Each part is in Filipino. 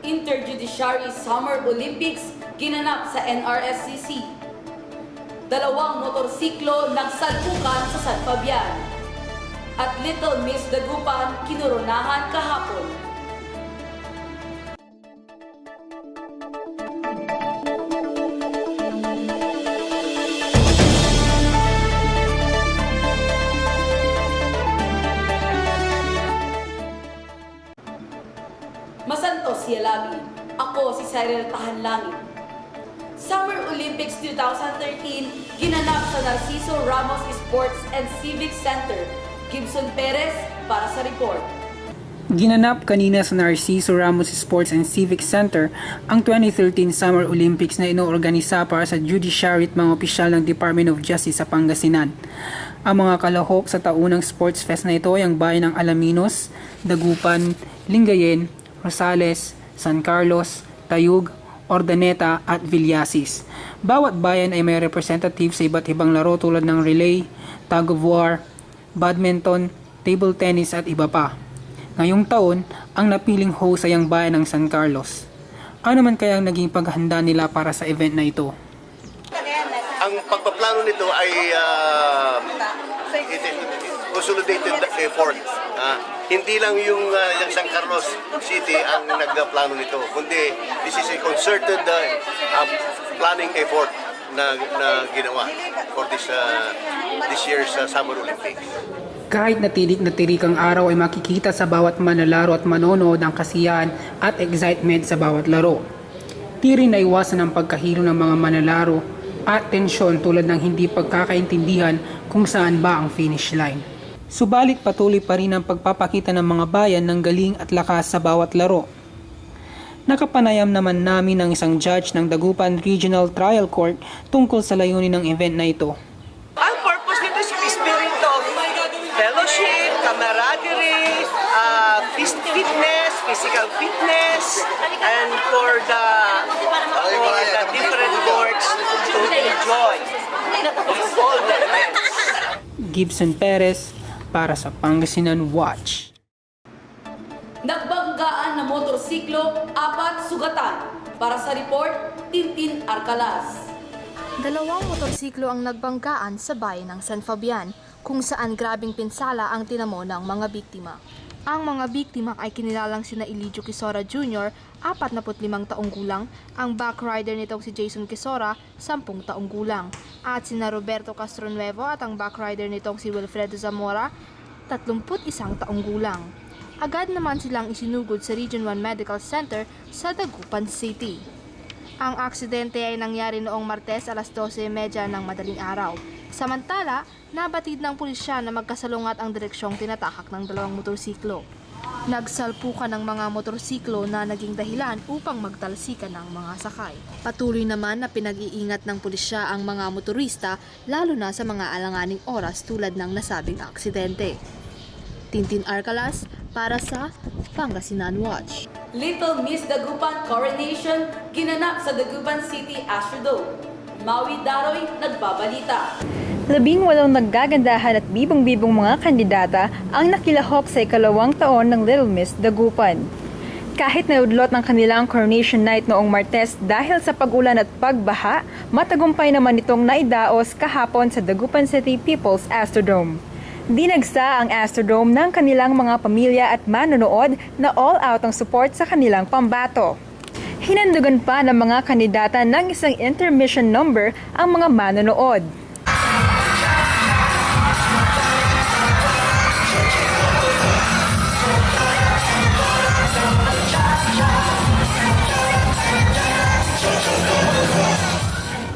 Interjudiciary Summer Olympics ginanap sa NRSCC. Dalawang motorsiklo nagsalpukan sa San Fabian. At Little Miss Dagupan kinoronahan kahapon. Masanto Sialabi. Ako si Cyril Tahanlangin. Summer Olympics 2013 ginanap sa Narciso Ramos Sports and Civic Center. Gibson Perez para sa report. Ginanap kanina sa Narciso Ramos Sports and Civic Center ang 2013 Summer Olympics na inoorganisa para sa judiciary at mga opisyal ng Department of Justice sa Pangasinan. Ang mga kalahok sa taunang sports fest na ito ay ang bayan ng Alaminos, Dagupan, Lingayen, Rosales, San Carlos, Tayug, Ordaneta at Villasis. Bawat bayan ay may representative sa iba't ibang laro tulad ng relay, tug of war, badminton, table tennis at iba pa. Ngayong taon, ang napiling host ay ang bayan ng San Carlos. Ano naman kaya ang naging paghahanda nila para sa event na ito? Ang pagpaplano nito ay consolidated effort. Hindi lang yung San Carlos City ang nagplano nito, kundi this is a concerted planning effort na ginawa for this year's Summer Olympics. Kahit natirik na tirikang araw ay makikita sa bawat manlalaro at manonood ang kasiyahan at excitement sa bawat laro. Di rin naiwasan ang pagkahilo ng mga manlalaro at tensyon tulad ng hindi pagkakaintindihan kung saan ba ang finish line. Subalit patuloy pa rin ang pagpapakita ng mga bayan ng galing at lakas sa bawat laro. Nakapanayam naman namin ng isang judge ng Dagupan Regional Trial Court tungkol sa layunin ng event na ito. Ang purpose nito is spirit of fellowship, camaraderie, fitness, physical fitness, and for the different courts to enjoy all the events. Gibson Perez para sa Pangasinan Watch. Nagbanggaan na motorsiklo, 4 sugatan. Para sa report, Tintin Arcalas. Dalawang motorsiklo ang nagbanggaan sa bayan ng San Fabian, kung saan grabing pinsala ang tinamo ng mga biktima. Ang mga biktima ay kinilalang sina Elidio Quezora Jr., 45 taong gulang, ang backrider nitong si Jason Quezora, 10 taong gulang, at sina Roberto Castronuevo at ang backrider nitong si Wilfredo Zamora, 31 taong gulang. Agad naman silang isinugod sa Region 1 Medical Center sa Dagupan City. Ang aksidente ay nangyari noong Martes alas 12:30 ng madaling araw. Samantala, nabatid ng pulisya na magkasalungat ang direksyong tinatahak ng dalawang motorsiklo. Nagsalpukan ng mga motorsiklo na naging dahilan upang magtalsikan ng mga sakay. Patuloy naman na pinag-iingat ng pulisya ang mga motorista lalo na sa mga alanganing oras tulad ng nasabing aksidente. Tintin Arcalas para sa Pangasinan Watch. Little Miss Dagupan Coronation ginanap sa Dagupan City Astrodome. Maui Daroy nagbabalita. 18 naggagandahan at bibong-bibong mga kandidata ang nakilahok sa ikalawang taon ng Little Miss Dagupan. Kahit naudlot ng kanilang coronation night noong Martes dahil sa pag-ulan at pagbaha, matagumpay naman itong naidaos kahapon sa Dagupan City People's Astrodome. Dinagsa ang Astrodome ng kanilang mga pamilya at manonood na all-out ang support sa kanilang pambato. Hinandugan pa ng mga kandidata ng isang intermission number ang mga manonood.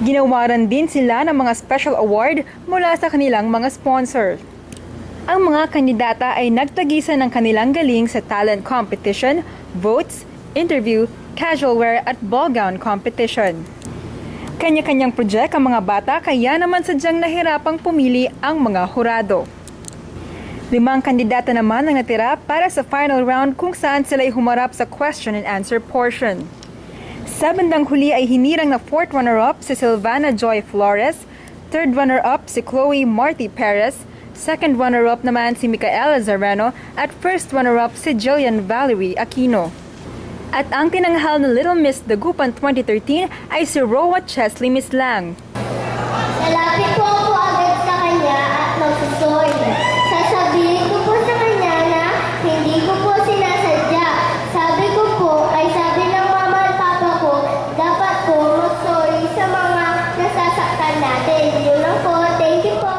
Ginawaran din sila ng mga special award mula sa kanilang mga sponsor. Ang mga kandidata ay nagtagisan ng kanilang galing sa talent competition, votes, interview, casual wear at ball gown competition. Kanya-kanyang project ang mga bata kaya naman sadyang nahirapang pumili ang mga hurado. 5 kandidata naman ang natira para sa final round kung saan sila ay humarap sa question and answer portion. Sa bandang huli ay hinirang na 4th runner-up si Silvana Joy Flores, 3rd runner-up si Chloe Marty Perez, 2nd runner-up naman si Micaela Zareno at 1st runner-up si Jillian Valerie Aquino. At ang tinanghal na Little Miss Dagupan 2013 ay si Rowa Chesley Mislang. Lalapit ko agad sa kanya at magsusorry. Sasabihin ko po sa kanya na hindi ko po sinasadya. Sabi ko po ay sabi ng mama at papa ko, dapat po mag-sorry sa mga nasasaktan natin. Yun lang po. Thank you po.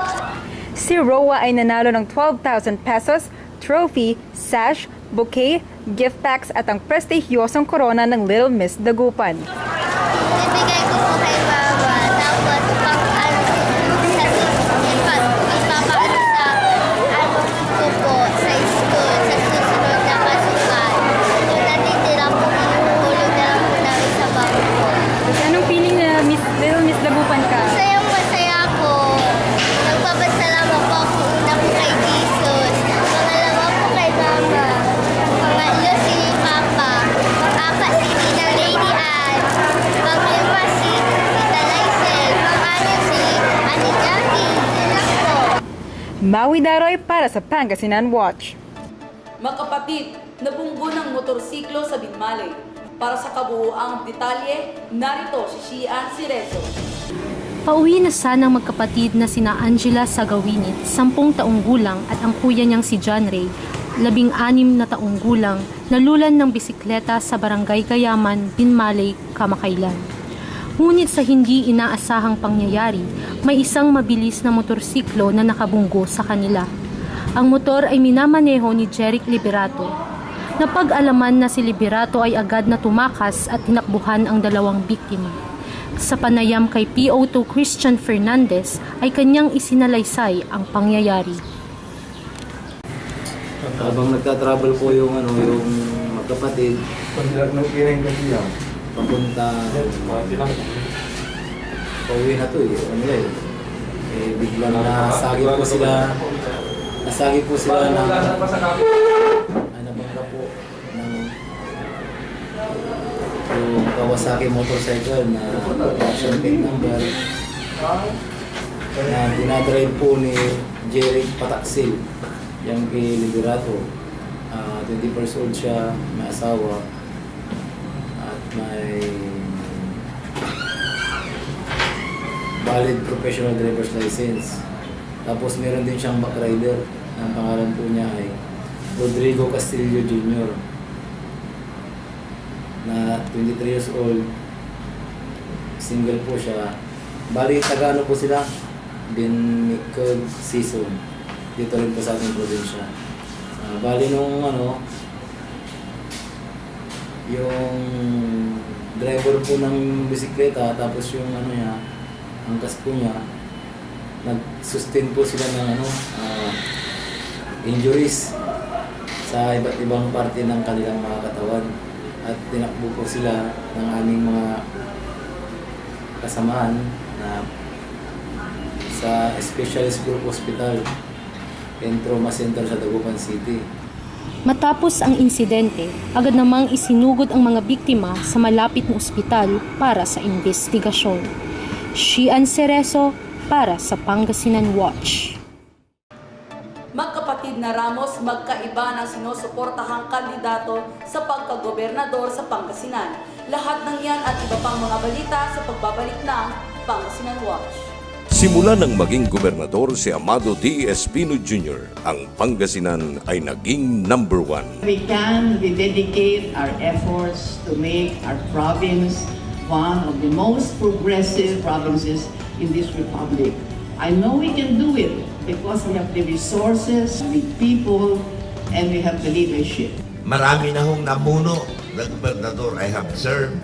Si Rowa ay nanalo ng 12,000 pesos, trophy, sash, bouquet, gift packs at ang prestigyosong korona ng Little Miss Dagupan. Ibigay ko po kay mama. Tapos ipapaano sa ko po sa school, sa susunod na pasukan. Kung natitira po, inuhulog na lang po namin sa bangko. Anong feeling na Little Miss Dagupan ka? Masaya ako. Nagpapasalamat po ako una po kay Jesus. Pangalawa po kay mama. Pangatlo si papa. Pang-apat si Tita Lady Ann. Pang-lima si Tita Lysel. Pang-anim si Ate Jackie. Yun lang po. Maui Daroy para sa Pangasinan Watch. Magkapatid, nabunggo ng motorsiklo sa Binmalay. Para sa kabuuang detalye, narito si Shian Sireso. Pauwi na sana ang magkapatid na sina Angela Sagawinit, 10 taong gulang at ang kuya niyang si John Ray, 16 na taong gulang, nalulan ng bisikleta sa barangay Gayaman, Binmalay, kamakailan. Ngunit sa hindi inaasahang pangyayari, may isang mabilis na motorsiklo na nakabunggo sa kanila. Ang motor ay minamaneho ni Jeric Liberato. Napag-alaman na si Liberato ay agad na tumakas at tinakbuhan ang dalawang biktima. Sa panayam kay PO2 Christian Fernandez ay kanyang isinalaysay ang pangyayari. Habang nagta-travel po yung magkapatid, papunta, pauwi na to biglang nasagi po sila ng nabangga po ng yung Kawasaki motorcycle na plate number na dinadrive po ni Jeric Pataksil, yung kay Liberato. 20 years old siya, may asawa at may valid professional driver's license. Tapos meron din siyang backrider. Ang pangalan po niya ay Rodrigo Castillo Jr. na 23 years old. Single po siya. Bali, taga po sila. Binicog season. Dito rin po sa ating probinsya. Bali nung yung driver po ng bisikleta, tapos yung niya, ang kasko niya, nag-sustain po sila ng injuries sa iba't ibang parte ng kanilang mga katawan at tinakbo po sila ng aming mga kasamahan na sa Specialist Group Hospital and Trauma Center sa Dagupan City. Matapos ang insidente, agad namang isinugod ang mga biktima sa malapit na ospital para sa investigasyon. Shian Cerezo para sa Pangasinan Watch. Magkapatid na Ramos magkaiba ng sinusuportahang kandidato sa pagkagobernador sa Pangasinan. Lahat ng yan at iba pang mga balita sa pagbabalik ng Pangasinan Watch. Simula nang maging gobernador si Amado T. Espino Jr., ang Pangasinan ay naging number 1. We dedicate our efforts to make our province one of the most progressive provinces in this republic. I know we can do it because we have the resources, the people, and we have the leadership. Marami na hong namuno na gobernador. I have served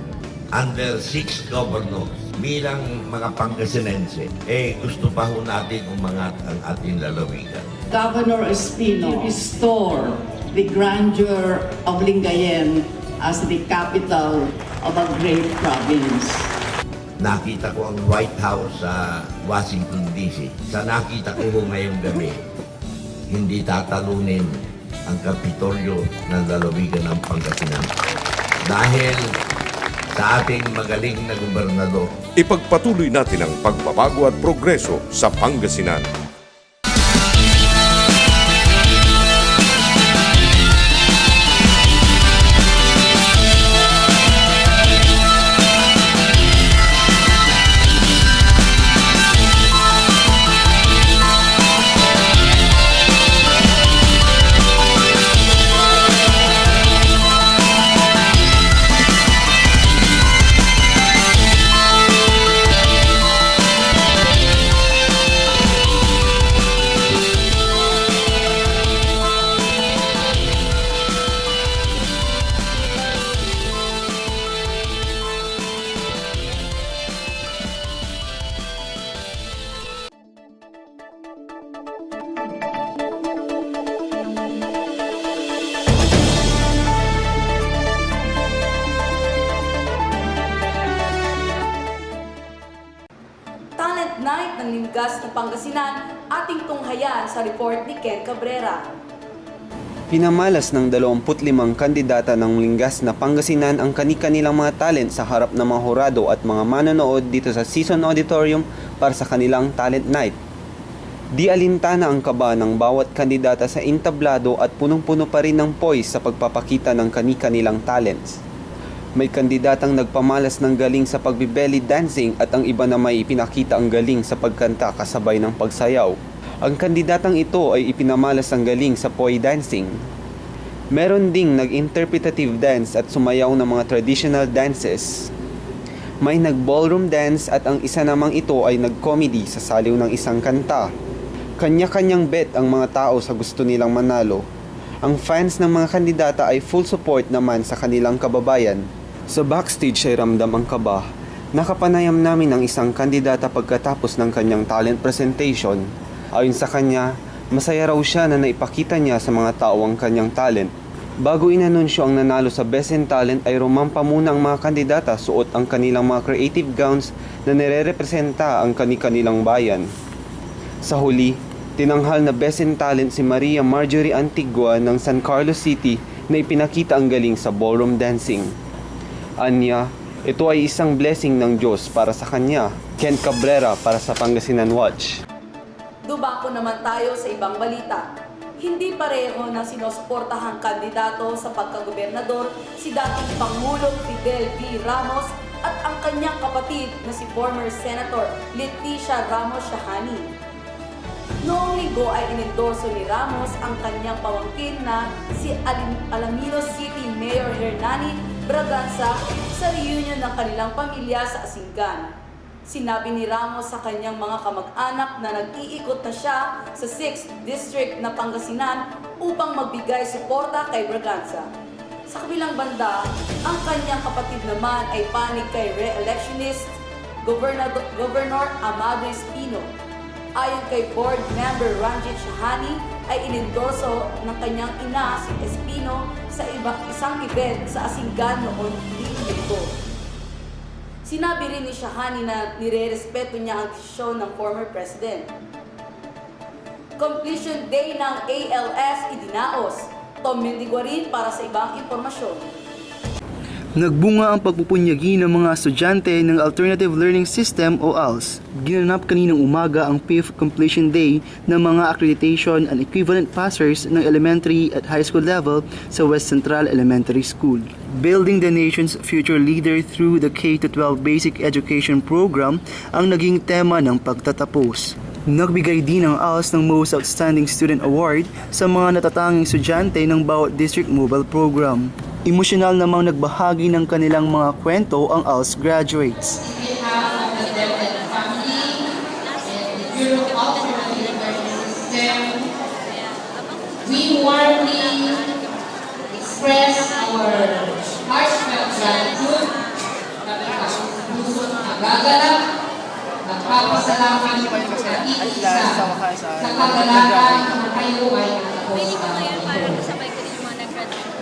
under 6 governors. Bilang mga Pangasinense, gusto pa ho natin umangat ang ating lalawigan. Governor Espino restore the grandeur of Lingayen as the capital of a great province. Nakita ko ang White House sa Washington DC. Sa nakita ko ho ngayong gabi, hindi tatalunin ang Kapitolyo ng lalawigan ng Pangasinan. Dahil sa ating magaling na gobernador. Ipagpatuloy natin ang pagbabago at progreso sa Pangasinan. bigas ng Pangasinan, ating tunghayan sa report ni Ken Cabrera. Pinamalas ng 25 kandidata ng linggas na Pangasinan ang kani-kanilang mga talent sa harap ng mga hurado at mga manonood dito sa Season Auditorium para sa kanilang talent night. Di alintana ang kaba ng bawat kandidata sa entablado at punong-puno pa rin ng poise sa pagpapakita ng kani-kanilang talents. May kandidatang nagpamalas ng galing sa pagbibelly dancing at ang iba na may ipinakita ang galing sa pagkanta kasabay ng pagsayaw. Ang kandidatang ito ay ipinamalas ang galing sa poi dancing. Meron ding nag-interpretative dance at sumayaw ng mga traditional dances. May nag-ballroom dance at ang isa namang ito ay nag-comedy sa saliw ng isang kanta. Kanya-kanyang bet ang mga tao sa gusto nilang manalo. Ang fans ng mga kandidata ay full support naman sa kanilang kababayan. Sa backstage ay ramdam ang kaba. Nakapanayam namin ang isang kandidata pagkatapos ng kanyang talent presentation. Ayon sa kanya, masaya raw siya na naipakita niya sa mga tao ang kanyang talent. Bago inanunsyo ang nanalo sa Best in Talent ay rumampa muna ang mga kandidata suot ang kanilang mga creative gowns na nire-representa ang kani-kanilang bayan. Sa huli, tinanghal na Best in Talent si Maria Marjorie Antigua ng San Carlos City na ipinakita ang galing sa ballroom dancing. Anya, ito ay isang blessing ng Diyos para sa kanya. Ken Cabrera para sa Pangasinan Watch. Dubako naman tayo sa ibang balita. Hindi pareho na sinusuportahang kandidato sa pagkagobernador si dating Pangulong Fidel V. Ramos at ang kanyang kapatid na si former Senator Leticia Ramos Shahani. Noong linggo ay inendorso ni Ramos ang kanyang pamangkin na si Alaminos City Mayor Hernani Braganza sa reunion ng kanilang pamilya sa Asingan. Sinabi ni Ramos sa kanyang mga kamag-anak na nag-iikot na siya sa 6th District na Pangasinan upang magbigay suporta kay Braganza. Sa kabilang banda, ang kanyang kapatid naman ay panig kay re-electionist Governor Amado Espino. Ayon kay board member Ranjit Shahani ay inendorso ng kanyang ina si Espino sa isang event sa Asingan noong linggo. Sinabi rin ni Shahani na nire-respeto niya ang desisyon ng former president. Completion day ng ALS idinaos. Tom Mendigwarin para sa ibang impormasyon. Nagbunga ang pagpupunyagi ng mga estudyante ng Alternative Learning System o ALS. Ginanap kaninang umaga ang 5th completion day ng mga accreditation and equivalent passers ng elementary at high school level sa West Central Elementary School. Building the nation's future leader through the K-12 Basic Education Program ang naging tema ng pagtatapos. Nagbigay din ang ALS ng Most Outstanding Student Award sa mga natatanging estudyante ng bawat district mobile program. Emosyonal namang nagbahagi ng kanilang mga kwento ang ALS graduates. We warmly express our heartfelt gratitude nagagalak, nagpapasalamat sa isa sa kagalakan na kayo ay natapos.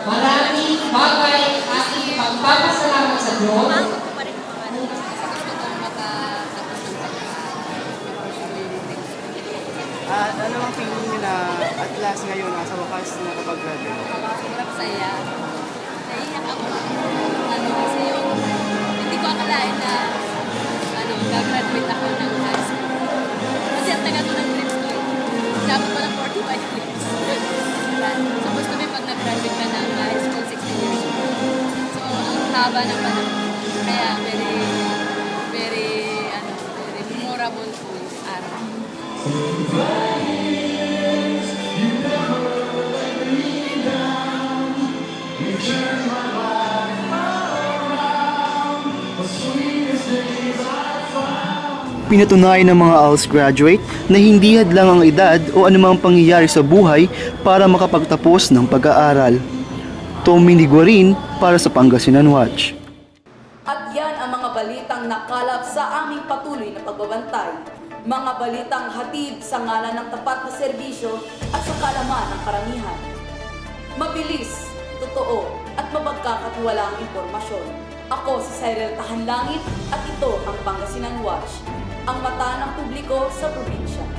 Maraming bagay ating pagpapasalamat sa Diyos. Ano ang feeling niyo na at last ngayon sa wakas na nakapag-graduate? Sobrang saya. Naiyak ako. Kasi hindi ko akalain na gagraduate ako ng high school. Kasi ang taga ko ng dreams ko dapat pala 45 years. Supposed to be pag nag-graduate ka ng high school 16 years old. So, ang haba ng panahon. Kaya very memorable po yung araw. Pinatunayan ng mga ALS graduate na hindi hadlang ang edad o anumang pangyayari sa buhay para makapagtapos ng pag-aaral. Tom Mendigwarin para sa Pangasinan Watch. At yan ang mga balitang nakalap sa aming patuloy na pagbabantay. Mga balitang hatid sa ngalan ng tapat na serbisyo at sa kalaman ng karamihan. Mabilis, totoo at mapagkakatiwalaang impormasyon. Ako si Cyril Tahanlangit at ito ang Pangasinan Watch. ang mata ng publiko sa probinsya.